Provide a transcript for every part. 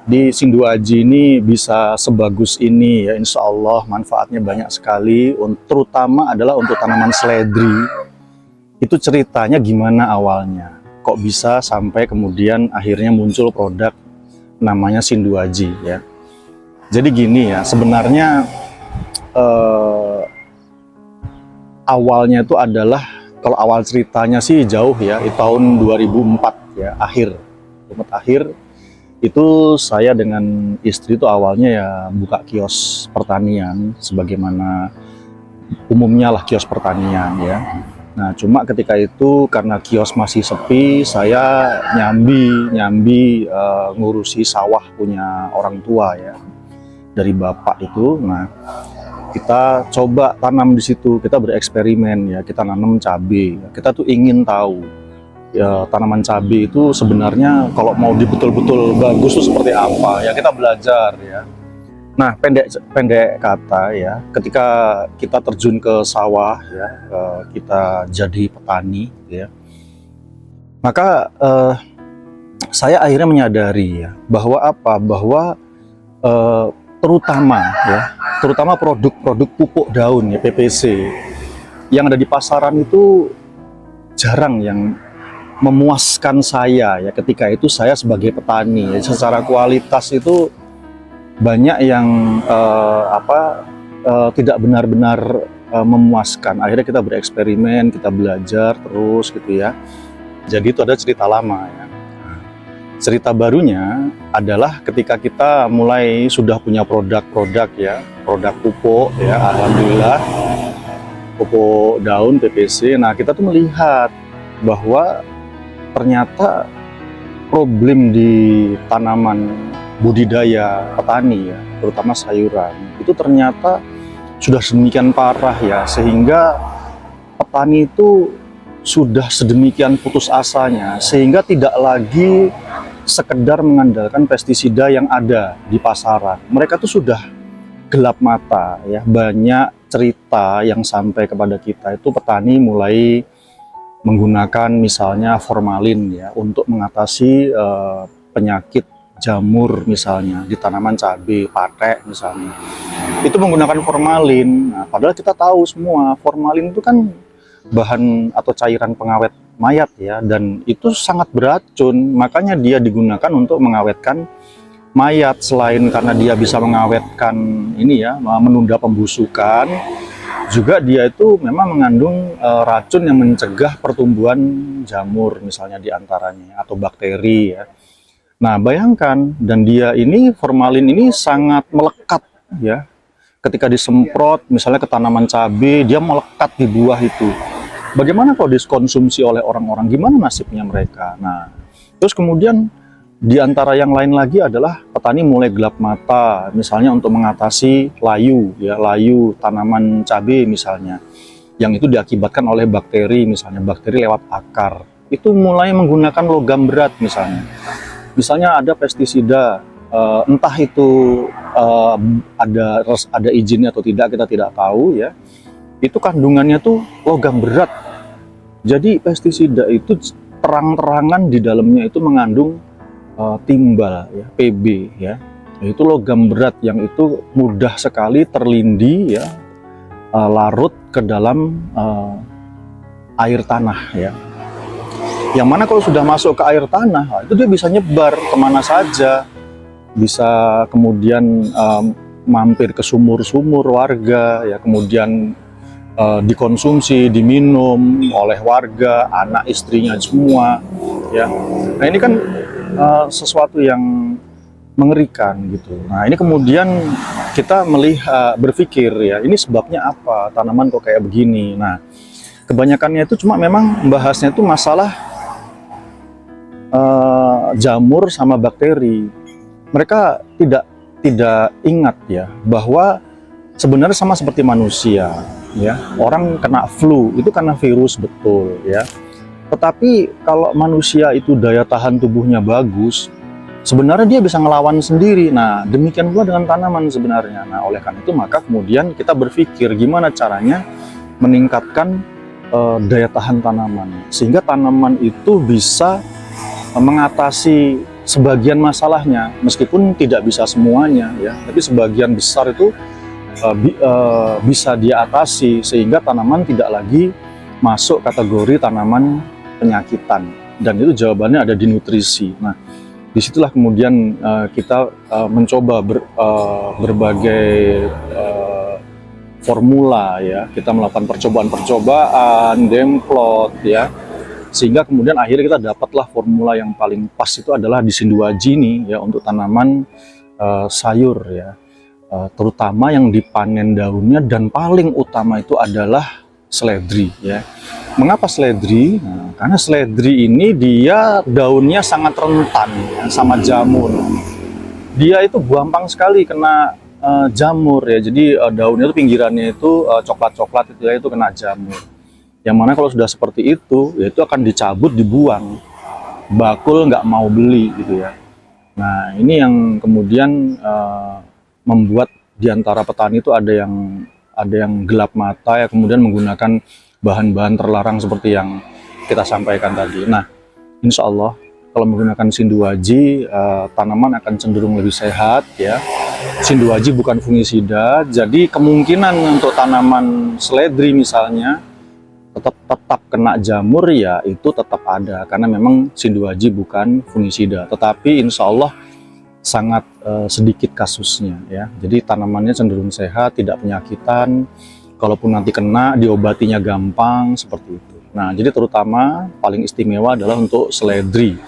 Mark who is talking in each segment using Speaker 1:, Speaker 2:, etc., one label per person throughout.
Speaker 1: di Sindu Aji ini bisa sebagus ini ya, insya Allah manfaatnya banyak sekali, terutama adalah untuk tanaman seledri. Itu ceritanya gimana awalnya, kok bisa sampai kemudian akhirnya muncul produk namanya Sindu Aji ya. Jadi gini ya, sebenarnya awalnya itu adalah, kalau awal ceritanya sih jauh ya, itu tahun 2004 ya, akhir itu saya dengan istri itu awalnya ya buka kios pertanian, sebagaimana umumnya lah kios pertanian ya. Nah cuma ketika itu karena kios masih sepi, saya nyambi ngurusi sawah punya orang tua ya, dari bapak itu. Nah kita coba tanam di situ, kita bereksperimen ya, kita nanam cabai. Kita tuh ingin tahu ya tanaman cabai itu sebenarnya kalau mau betul-betul bagus tuh seperti apa ya, kita belajar ya. Nah pendek kata ya, ketika kita terjun ke sawah ya, kita jadi petani ya, maka saya akhirnya menyadari ya bahwa terutama produk-produk pupuk daun ya, PPC yang ada di pasaran itu jarang yang memuaskan saya ya. Ketika itu saya sebagai petani ya, secara kualitas itu banyak yang tidak benar-benar memuaskan. Akhirnya kita bereksperimen, kita belajar terus gitu ya. Jadi itu ada cerita lama ya. Cerita barunya adalah ketika kita mulai sudah punya produk-produk ya, produk pupuk ya, alhamdulillah pupuk daun PPC. Nah kita tuh melihat bahwa ternyata problem di tanaman budidaya petani ya, terutama sayuran, itu ternyata sudah sedemikian parah ya, sehingga petani itu sudah sedemikian putus asanya, sehingga tidak lagi sekedar mengandalkan pestisida yang ada di pasaran. Mereka tuh sudah gelap mata ya, banyak cerita yang sampai kepada kita itu petani mulai menggunakan misalnya formalin ya untuk mengatasi penyakit jamur misalnya di tanaman cabai, patek misalnya. Itu menggunakan formalin. Nah, padahal kita tahu semua formalin itu kan bahan atau cairan pengawet mayat ya, dan itu sangat beracun. Makanya dia digunakan untuk mengawetkan mayat. Selain karena dia bisa mengawetkan ini ya, menunda pembusukan, juga dia itu memang mengandung racun yang mencegah pertumbuhan jamur misalnya diantaranya, atau bakteri ya. Nah bayangkan, dan dia ini formalin ini sangat melekat ya, ketika disemprot misalnya ke tanaman cabai, dia melekat di buah itu. Bagaimana kalau dikonsumsi oleh orang-orang, gimana nasibnya mereka? Nah terus kemudian di antara yang lain lagi adalah petani mulai gelap mata, misalnya untuk mengatasi layu, ya layu tanaman cabai misalnya, yang itu diakibatkan oleh bakteri, misalnya bakteri lewat akar. Itu mulai menggunakan logam berat misalnya ada pestisida, entah itu ada izinnya atau tidak, kita tidak tahu ya. Itu kandungannya tuh logam berat. Jadi pestisida itu terang-terangan di dalamnya itu mengandung timbal ya, PB ya, itu logam berat yang itu mudah sekali terlindi ya, larut ke dalam air tanah ya. Yang mana kalau sudah masuk ke air tanah, itu dia bisa nyebar kemana saja, bisa kemudian mampir ke sumur-sumur warga ya, kemudian dikonsumsi, diminum oleh warga, anak istrinya semua ya. Nah ini kan sesuatu yang mengerikan gitu. Nah ini kemudian kita melihat, berpikir ya, ini sebabnya apa, tanaman kok kayak begini. Nah kebanyakannya itu cuma memang membahasnya itu masalah jamur sama bakteri. Mereka tidak ingat ya bahwa sebenarnya sama seperti manusia ya, orang kena flu itu karena virus, betul ya. Tetapi kalau manusia itu daya tahan tubuhnya bagus, sebenarnya dia bisa ngelawan sendiri. Nah, demikian pula dengan tanaman sebenarnya. Nah, oleh karena itu maka kemudian kita berpikir gimana caranya meningkatkan daya tahan tanaman, sehingga tanaman itu bisa mengatasi sebagian masalahnya, meskipun tidak bisa semuanya ya, tapi sebagian besar itu bisa dia atasi sehingga tanaman tidak lagi masuk kategori tanaman penyakitan, dan itu jawabannya ada di nutrisi. Nah, disitulah kemudian kita mencoba berbagai formula ya, kita melakukan percobaan, demplot ya, sehingga kemudian akhirnya kita dapatlah formula yang paling pas itu adalah disinduaji nih ya, untuk tanaman sayur ya. Terutama yang dipanen daunnya, dan paling utama itu adalah seledri ya. Mengapa seledri? Nah, karena seledri ini dia daunnya sangat rentan ya, sama jamur. Dia itu gampang sekali kena jamur ya. Jadi daunnya itu pinggirannya itu coklat-coklat itu ya, itu kena jamur. Yang mana kalau sudah seperti itu, ya itu akan dicabut, dibuang. Bakul nggak mau beli gitu ya. Nah, ini yang kemudian membuat diantara petani itu ada yang gelap mata ya, kemudian menggunakan bahan-bahan terlarang seperti yang kita sampaikan tadi. Nah, insya Allah kalau menggunakan Sinduaji, tanaman akan cenderung lebih sehat ya. Sinduaji bukan fungisida, jadi kemungkinan untuk tanaman seledri misalnya tetap kena jamur ya, itu tetap ada karena memang Sinduaji bukan fungisida. Tetapi insya Allah sangat sedikit kasusnya ya. Jadi tanamannya cenderung sehat, tidak penyakitan. Kalaupun nanti kena, diobatinya gampang seperti itu. Nah, jadi terutama paling istimewa adalah untuk seledri.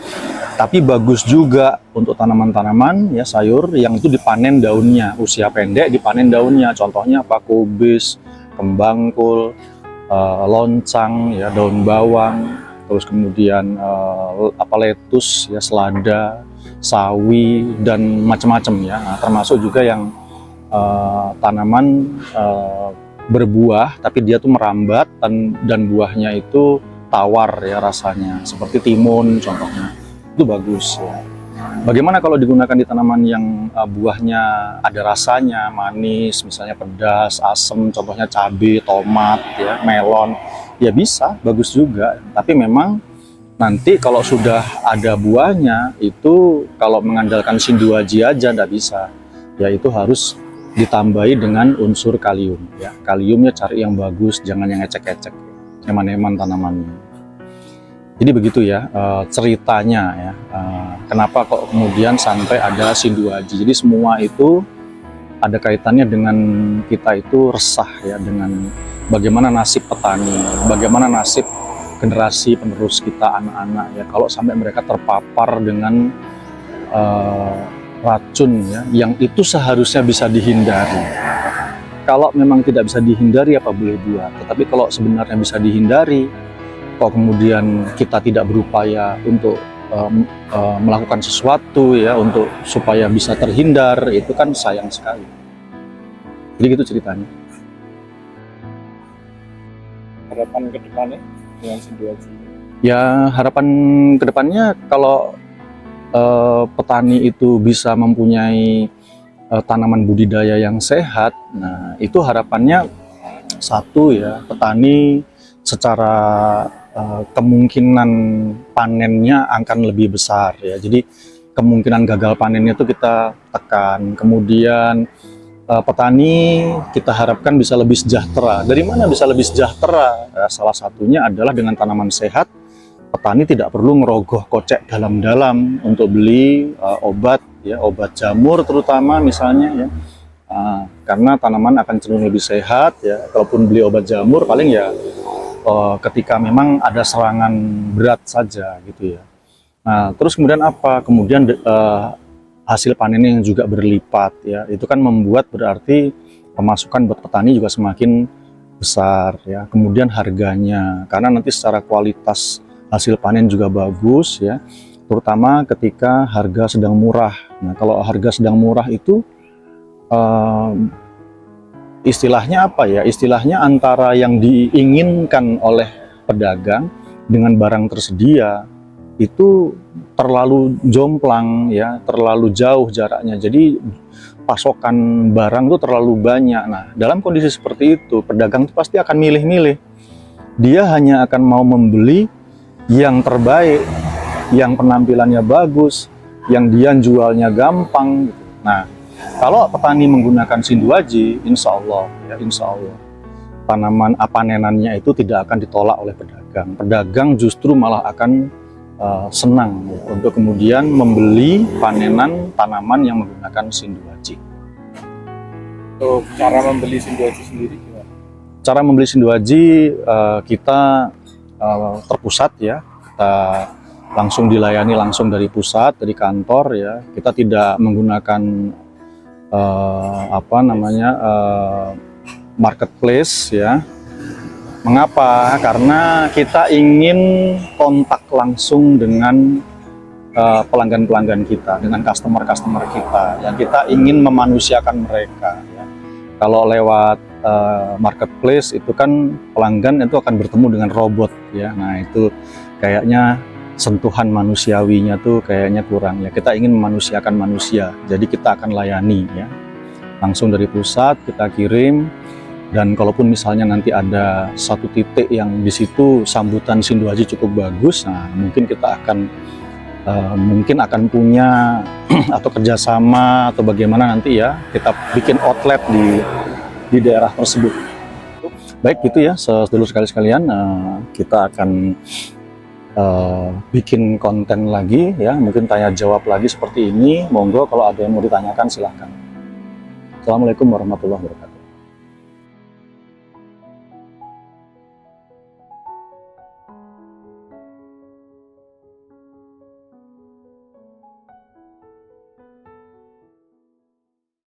Speaker 1: Tapi bagus juga untuk tanaman-tanaman ya sayur yang itu dipanen daunnya, usia pendek dipanen daunnya. Contohnya apa? Kubis, kembangkul, loncang ya, daun bawang, terus kemudian letus ya, selada, sawi, dan macam-macam ya. Nah, termasuk juga yang tanaman berbuah tapi dia tuh merambat dan buahnya itu tawar ya rasanya, seperti timun contohnya, itu bagus ya. Bagaimana kalau digunakan di tanaman yang buahnya ada rasanya, manis, misalnya pedas, asam, contohnya cabai, tomat ya, melon, ya bisa, bagus juga. Tapi memang nanti kalau sudah ada buahnya itu, kalau mengandalkan Sinduaji aja nggak bisa ya, itu harus ditambahi dengan unsur kalium ya. Kaliumnya cari yang bagus, jangan yang ecek-ecek, eman-eman tanamannya. Jadi begitu ya ceritanya ya, kenapa kok kemudian sampai ada Sinduaji. Jadi semua itu ada kaitannya dengan kita itu resah ya, dengan bagaimana nasib petani, bagaimana nasib generasi penerus kita, anak-anak ya, kalau sampai mereka terpapar dengan racun ya, yang itu seharusnya bisa dihindari. Kalau memang tidak bisa dihindari, apa boleh buat. Tetapi kalau sebenarnya bisa dihindari, kok kemudian kita tidak berupaya untuk melakukan sesuatu ya, untuk supaya bisa terhindar, itu kan sayang sekali. Jadi gitu ceritanya.
Speaker 2: Harapan ke depannya dengan Sinduaji?
Speaker 1: Ya, harapan ke depannya kalau petani itu bisa mempunyai tanaman budidaya yang sehat, nah itu harapannya satu ya, petani secara kemungkinan panennya akan lebih besar ya. Jadi kemungkinan gagal panennya itu kita tekan. Kemudian petani kita harapkan bisa lebih sejahtera. Dari mana bisa lebih sejahtera? Ya, salah satunya adalah dengan tanaman sehat. Petani tidak perlu ngerogoh kocek dalam-dalam untuk beli obat ya, obat jamur terutama misalnya ya, karena tanaman akan cenderung lebih sehat ya. Kalaupun beli obat jamur paling ya ketika memang ada serangan berat saja gitu ya. Nah, terus kemudian apa? Kemudian hasil panennya yang juga berlipat ya, itu kan membuat berarti pemasukan buat petani juga semakin besar ya. Kemudian harganya, karena nanti secara kualitas hasil panen juga bagus ya, terutama ketika harga sedang murah. Nah, kalau harga sedang murah itu istilahnya apa ya? Istilahnya antara yang diinginkan oleh pedagang dengan barang tersedia itu terlalu jomplang ya, terlalu jauh jaraknya. Jadi pasokan barang itu terlalu banyak. Nah, dalam kondisi seperti itu, pedagang itu pasti akan milih-milih. Dia hanya akan mau membeli yang terbaik, yang penampilannya bagus, yang dia jualnya gampang gitu. Nah, kalau petani menggunakan Sinduaji, insya Allah tanaman panenannya itu tidak akan ditolak oleh pedagang. Pedagang justru malah akan senang ya, untuk kemudian membeli panenan tanaman yang menggunakan Sinduaji.
Speaker 2: Untuk cara membeli Sinduaji sendiri gimana?
Speaker 1: Cara membeli Sinduaji kita terpusat ya, kita langsung dilayani langsung dari pusat, dari kantor ya. Kita tidak menggunakan marketplace ya. Mengapa? Karena kita ingin kontak langsung dengan pelanggan-pelanggan kita, dengan customer-customer kita. Ya, kita ingin memanusiakan mereka. Ya. Kalau lewat marketplace itu kan pelanggan itu akan bertemu dengan robot. Ya, nah itu kayaknya sentuhan manusiawinya tuh kayaknya kurang. Ya, kita ingin memanusiakan manusia. Jadi kita akan layani ya, langsung dari pusat kita kirim. Dan kalaupun misalnya nanti ada satu titik yang di situ sambutan Sinduaji cukup bagus, nah mungkin kita akan punya atau kerjasama atau bagaimana nanti ya, kita bikin outlet di daerah tersebut. Baik gitu ya, sedulur sekalian, kita akan bikin konten lagi ya, mungkin tanya jawab lagi seperti ini. Monggo kalau ada yang mau ditanyakan silahkan. Assalamualaikum warahmatullahi wabarakatuh.